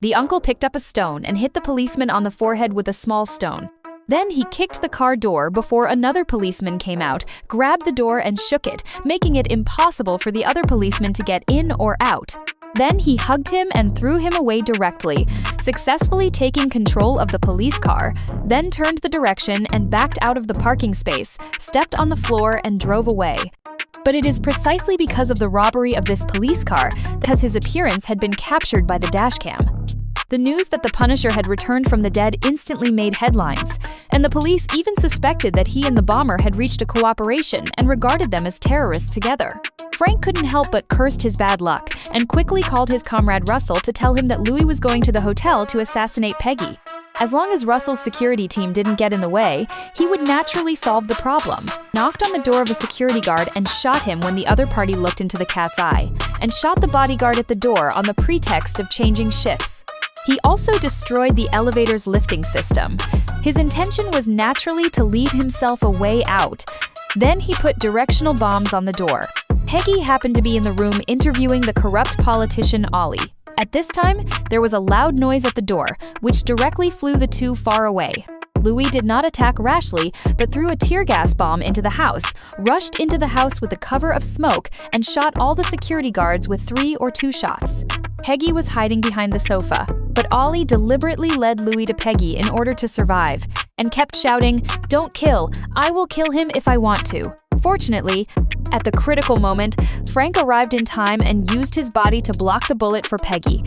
The uncle picked up a stone and hit the policeman on the forehead with a small stone. Then he kicked the car door before another policeman came out, grabbed the door and shook it, making it impossible for the other policeman to get in or out. Then he hugged him and threw him away directly, successfully taking control of the police car, then turned the direction and backed out of the parking space, stepped on the floor and drove away. But it is precisely because of the robbery of this police car that his appearance had been captured by the dashcam. The news that the Punisher had returned from the dead instantly made headlines, and the police even suspected that he and the bomber had reached a cooperation and regarded them as terrorists together. Frank couldn't help but cursed his bad luck and quickly called his comrade Russell to tell him that Louis was going to the hotel to assassinate Peggy. As long as Russell's security team didn't get in the way, he would naturally solve the problem. Knocked on the door of a security guard and shot him when the other party looked into the cat's eye, and shot the bodyguard at the door on the pretext of changing shifts. He also destroyed the elevator's lifting system. His intention was naturally to leave himself a way out. Then he put directional bombs on the door. Peggy happened to be in the room interviewing the corrupt politician Ollie. At this time, there was a loud noise at the door, which directly flew the two far away. Louis did not attack rashly, but threw a tear gas bomb into the house, rushed into the house with a cover of smoke, and shot all the security guards with 3 or 2 shots. Peggy was hiding behind the sofa, but Ollie deliberately led Louis to Peggy in order to survive, and kept shouting, "Don't kill, I will kill him if I want to." Fortunately, at the critical moment, Frank arrived in time and used his body to block the bullet for Peggy.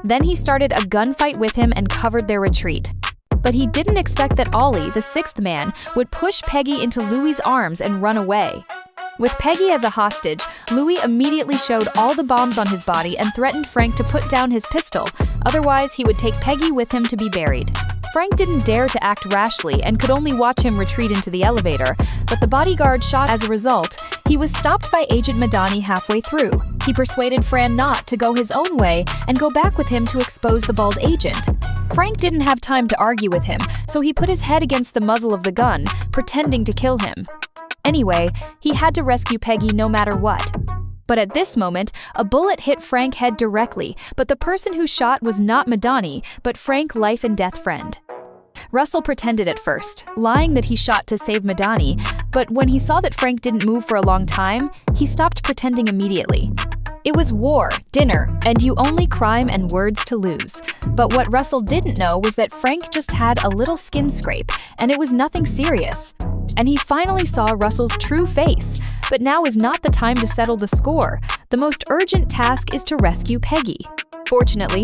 Then he started a gunfight with him and covered their retreat. But he didn't expect that Ollie, the 6th man, would push Peggy into Louis's arms and run away. With Peggy as a hostage, Louis immediately showed all the bombs on his body and threatened Frank to put down his pistol, otherwise he would take Peggy with him to be buried. Frank didn't dare to act rashly and could only watch him retreat into the elevator, but the bodyguard shot. As a result, he was stopped by Agent Madani halfway through. He persuaded Fran not to go his own way and go back with him to expose the bald agent. Frank didn't have time to argue with him, so he put his head against the muzzle of the gun, pretending to kill him. Anyway, he had to rescue Peggy no matter what. But at this moment, a bullet hit Frank's head directly, but the person who shot was not Madani, but Frank's life-and-death friend. Russell pretended at first, lying that he shot to save Madani, but when he saw that Frank didn't move for a long time, he stopped pretending immediately. It was war, dinner, and you only crime and words to lose. But what Russell didn't know was that Frank just had a little skin scrape, and it was nothing serious. And he finally saw Russell's true face. But now is not the time to settle the score. The most urgent task is to rescue Peggy. Fortunately,